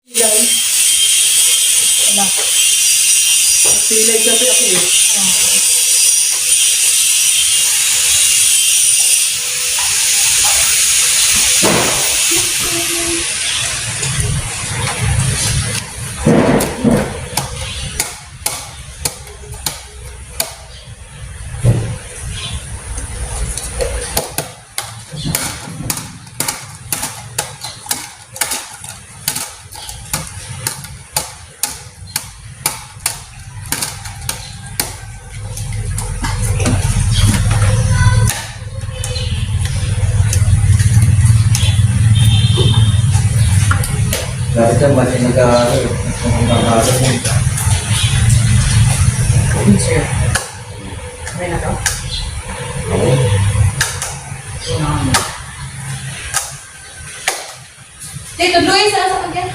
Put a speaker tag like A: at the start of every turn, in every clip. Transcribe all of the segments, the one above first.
A: Pilay. Wala. Pilay kasi ako eh.
B: Dati dyan, masih nag-aaral. Nag-aaral mo.
A: Sir. Okay na to? Dito, Luis, sa kagyan.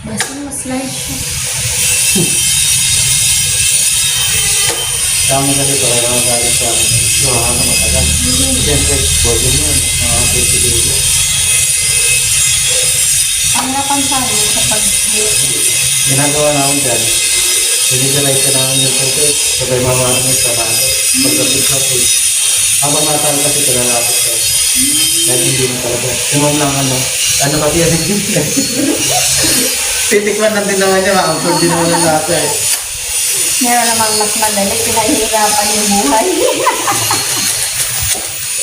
A: Basta mas-slide siya.
B: Kami kasi ito, kaya magalit sa akin. So, ano matagal. Siyempre, body mo yun. Mga pwede.
A: Ang napansabi sa
B: Ginagawa namin dyan. Sinigalize ka namin yung pwede. Sabay mamahan mo yung sarado. Pagkabit sa food. Habang natal kasi kalalapit ka. Dahil hindi mo talaga. Simam lang ano kasi yan yung titikman lang din naman niya. Ang din naman ng lasa eh.
A: meron namang mas madali, pinahihirapan yung buhay.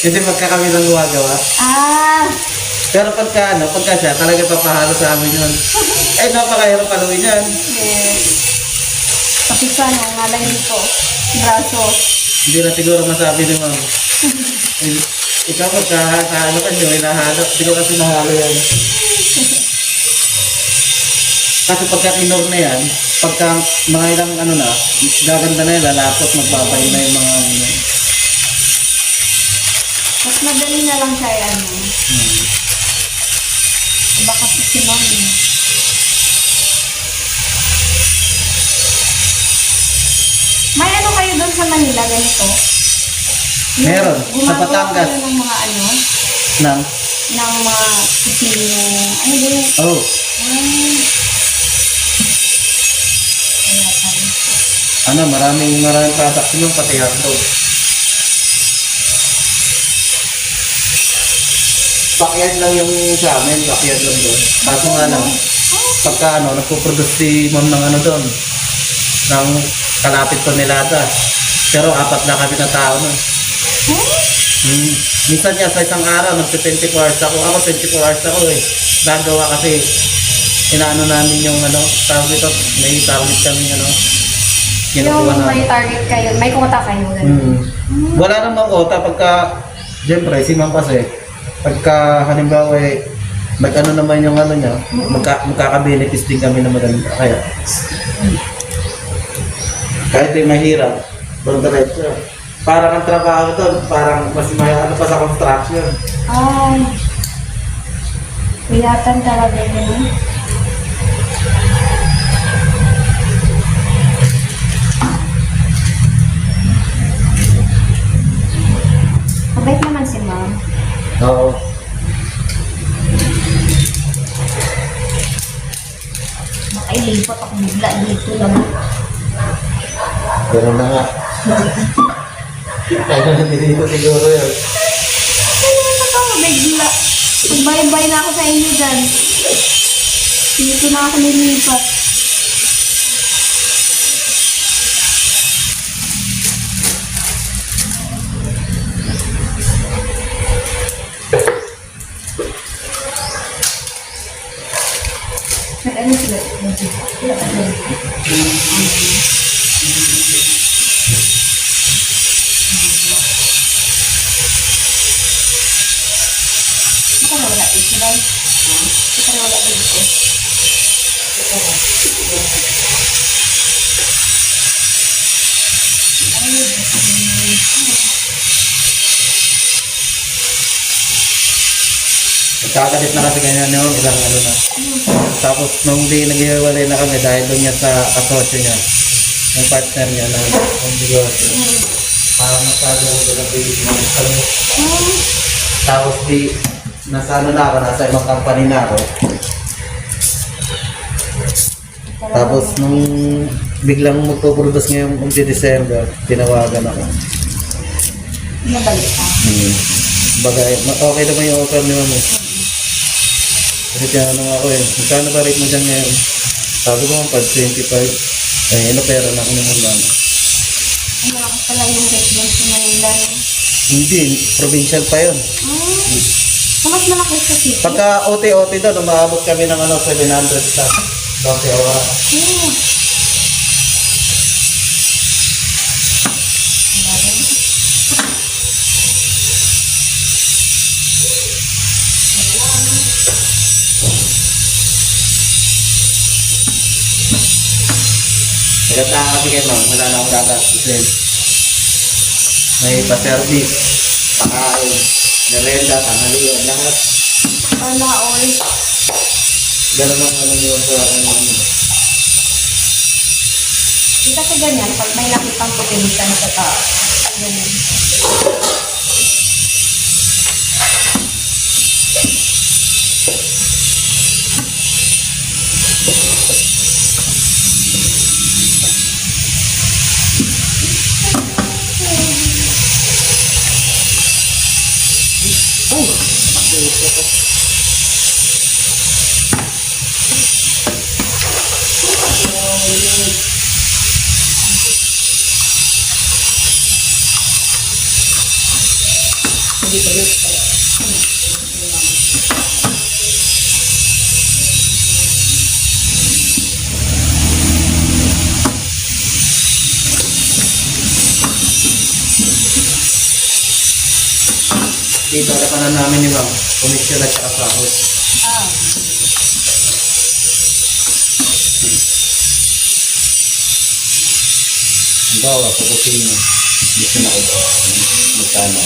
B: Kasi pagka kami lang gumagawa.
A: Ah!
B: Pero pagka siya, talaga papahalo sa amin yun. Ay, napakahirap paluin yan.
A: Yes. Kapisa nung nga lang dito, braso.
B: Hindi na siguro masabi ni ma'am. Ikaw pagka ano ka nyo, hinahalo. Hindi ko kasi nahalo yan. Kasi pagka kinor na yan, pagka mga ilang gaganda na yan, lalapot, magbabay na yung mga
A: Mas madali na lang siya Iba kasi si Mami. May ano kayo doon sa Manila, ganito?
B: Meron, sa
A: Gumagawa
B: Batangas.
A: kayo ng mga
B: ng,
A: ng mga kusino. Ano ba yun?
B: oh,
A: Kaya tayo.
B: maraming product yung pati hotdog. Backyard lang yung sa amin, backyard lang doon. Kaso nga lang, pagka nagpo-produce si ma'am ng doon, ng kalapit tonelada. Pero 4 na kami na tao nun. Minsan niya sa isang araw, nagpe-24 hours ako. Ako 24 hours ako eh. Gagawa kasi, inaano namin yung tawag ito, may target kami
A: Yung may target kayo, may quota kayo.
B: Wala namang quota pagka, siyempre, si ma'am kasi, pagka halimbawa naman yung niya, magkaka-benefits din kami na maganda. Kaya, kahit mahirap, diretso. Parang ang trabaho doon, parang mas may pa sa construction.
A: Kuyatan talaga yun. Mabait naman si Ma'am.
B: Oo.
A: Makailipat ako bigla dito lang.
B: Pero na nga. Kaya na dito siguro yun.
A: Ano na to? Bigla. Magbay-bay na ako sa inyo dyan. Dito na ako nilipat. Ano sila? Ito na wala dito, guys. Ito na wala dito.
B: Nagkakalit na kasi ganyan yung ilang na. Tapos nung di nag-iwalay na kami dahil doon niya sa kasosyo niya, yung partner niya na yung negosyo. Parang masyado ko doon na bilis mo kami. Tapos di nasa ano na ako, nasa ibang company na ako. Tapos nung biglang magpo-produce ngayong December, tinawagan ako.
A: Nabalik ka.
B: Bagay, okay naman yung offer ni Mami. Kasi tinanong ako magkano ba rate mo dyan ngayon? Sabi ko, 525. Pera na ako naman Mami.
A: Ang malakas pala yung rate mo sa Manila.
B: Hindi, provincial pa yun.
A: So, mas malaki sa city.
B: Pagka OT-OT doon, umaabot kami ng 700 plus. 12 oras. Naganda kasi kayo ma'am, wala na akong gagastusin. May pa-service, pakain, merenda, tanghalian, lahat.
A: Wala all.
B: Ganun ang ano yun sa akin.
A: Di kasi ganyan, pag may nakitang potential sa tao. Ganyan.
B: Dito, alapanan namin ni ma'am, komisyon at saka sahod. Bawa, pupusin mo. Dito na ako. Magkano.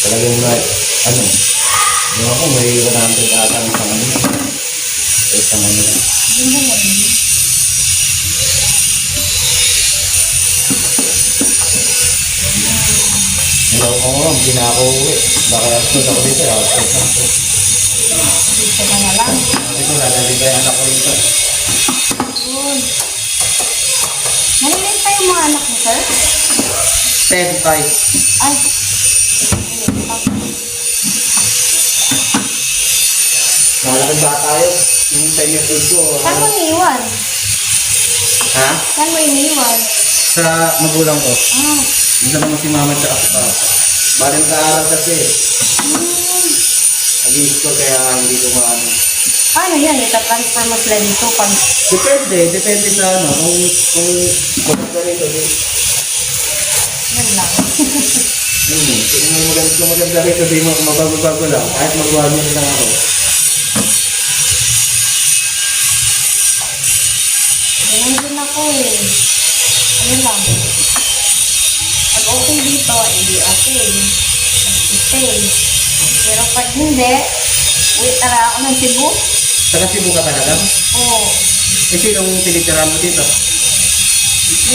B: Talagang na, yung ako may 100 ata ng isang ano. Isang ano. Hello ko nga, hindi na ako uwi. Baka sunod ako dito.
A: Dito ka na lang.
B: Dito na, nalibay anak ko dito.
A: Yun. Nalilit pa yung mga anak mo, sir?
B: 10-5.
A: Ay.
B: Malaking bata yun. Yung 10 years old ko.
A: Saan mo iniwan?
B: Ha?
A: Saan mo iniwan?
B: Sa magulang ko. Dito naman si mama at papa. Baling kaaral kasi. Nag-i-school kaya hindi ko maano.
A: Paano yan? Ita-transfer mo sila dito pag...
B: Depende sa ano. Kung ganito din.
A: Yan lang.
B: Kung maganda rito, di mo mabago-bago lang. Kahit magawa nyo lang ako.
A: Ganun din ako eh. Ano lang. Pag okay dito, hindi okay. Stay. Pero pag hindi, uwi tara ako ng Cebu.
B: Saka Cebu ka talaga?
A: Oo.
B: Eh, sinong tinitirahan mo dito?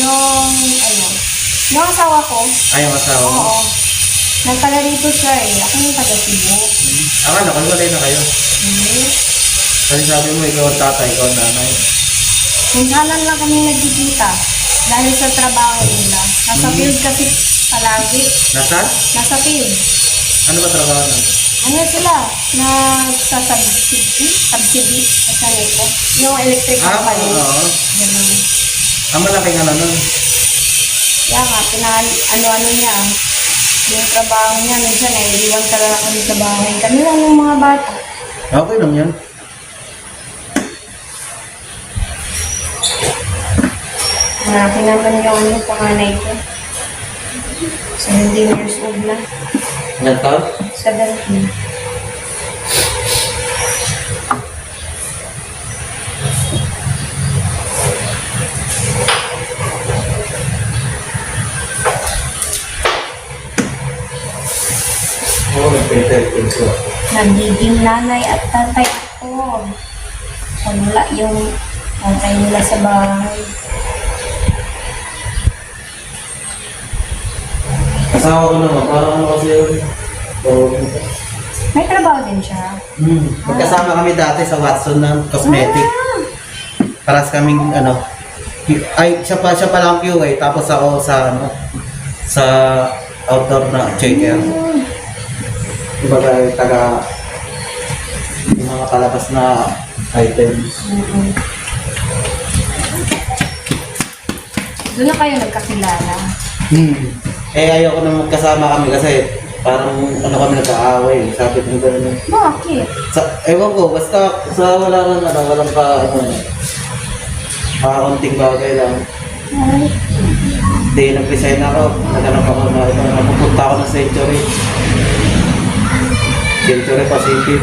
A: Yung asawa ko.
B: Ay, ang asawa mo?
A: Oo. Nagpala rito siya eh. Ako yung taga Cebu.
B: Akala ko, walay na kayo.
A: Hindi.
B: Kasi sabi mo, ikaw ang tatay, ikaw ang nanay.
A: Minsanan lang kami nagkikita. Dahil sa trabaho nila. Nasa field kasi palagi.
B: Nasaan?
A: Nasa field.
B: Ano ba trabaho nun?
A: Ano sila? Nagsasubsidy sa NECO. Yung electric company.
B: Oo.
A: Ganun.
B: Ang malaking ano nun.
A: Kaya nga, ano niya. Yung trabaho niya, minsan iiwan talaga kami sa bahay. Kami lang yung mga bata.
B: Okay lang yan.
A: Malaki naman yung panganay ko. 17 years old na.
B: Ilan taon?
A: 17.
B: Oo, nag-pay-telephone ko.
A: Nagiging nanay at tatay ko. Wala yung tatay nila sa bahay.
B: Asawa ko naman, parang ano kasi yun. Oo.
A: May trabaho din siya.
B: Magkasama kami dati sa Watson ng cosmetic. Paras kaming siya pa lang QA, tapos ako sa sa outdoor na checker. Kumbaga taga yung mga palabas na items.
A: Doon na kayo nagkakilala.
B: Eh ayoko na magkasama kami kasi parang kami nag-aaway. Sabi ko gano'n.
A: Bakit?
B: Ewan ko, basta sa walang konting bagay lang.
A: Ay,
B: Hindi, nag-resign ako. Naghanap ako napupunta ako ng Century Pacific.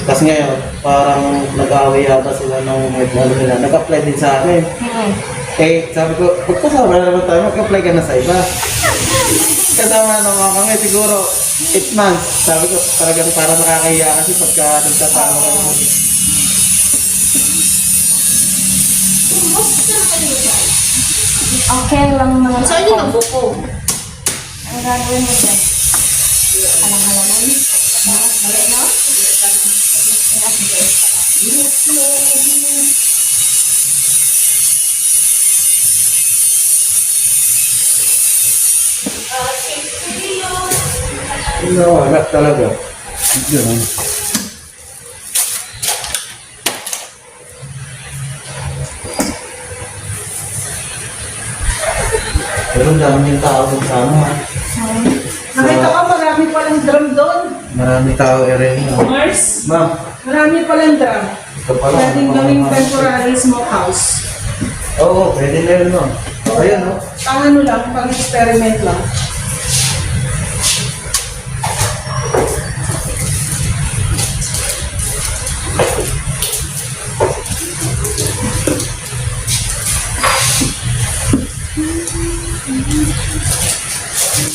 B: Tapos ngayon, parang nag-aaway yata sila ng nila. Nag-apply din sa akin. Eh, sabi ko, magkasama na naman tayo, mag-apply ka na sa iba. Kasama na naman kami, siguro 8 months. Sabi ko, talagang parang nakakahiya kasi pagka nagtatalo kayo.
A: okay lang naman.
C: Saan yun ang buko?
A: Ang gagawin mo dyan? Alang-halaman? Mali, no?
B: Wala talaga. Yun. Pero ang dami yung tao dun sa
C: Nakita ko marami palang drum doon.
B: Marami tao rin.
C: Mars,
B: Ma'am,
C: marami palang drum.
B: ito pala.
C: Pwedeng gawing temporary smokehouse.
B: Oo, pwede na yun, no? Ayun, no?
C: Pang ano lang, pang experiment lang.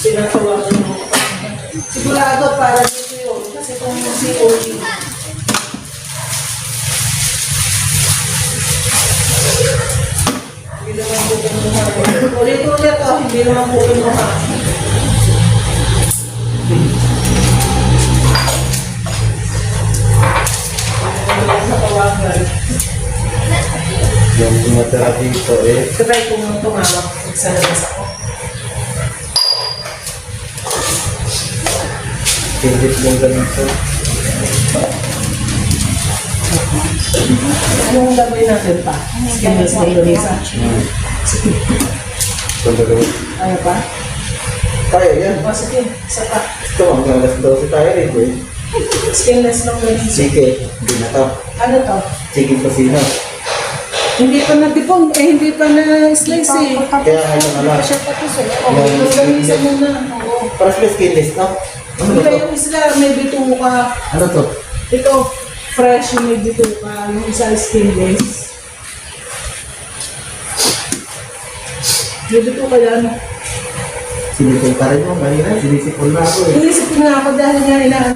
C: Tinatawagan mo. Sigurado para dito yun. Kasi kung yung COG. Hindi naman po kinuha. Ulit-ulit to, hindi naman po kinuha. Natawagan.
B: Yung tumatira dito, eh.
C: Try ko nung tumawag sa labas ako.
B: Pindit yung ganito.
C: Anong gagawin natin pa? Skinless na Indonesia.
B: Kung gagawin.
C: Ayaw pa?
B: Kaya yan.
C: O sige, isa pa.
B: Ito, ang galas daw si tayo rin, eh.
C: Skinless ng Indonesia.
B: Sige, hindi na to.
C: Ano to?
B: Sige, pasino.
C: Hindi pa na-dipong, hindi pa na-slice eh.
B: Kaya ano na lang.
A: Siya pa to sila.
C: Oo, lulamisan mo na. Oo.
B: Para sa skinless, no? Ano
C: Hindi
B: ba to?
C: yung isla, may bituka.
B: Ano to?
C: Ito, fresh yung may bituka. Yung isa skinless. May bituka yan.
B: Sinisipol pa rin mo, kanina. Sinisipol na ako, eh.
C: Inisip ko na ako dahil nga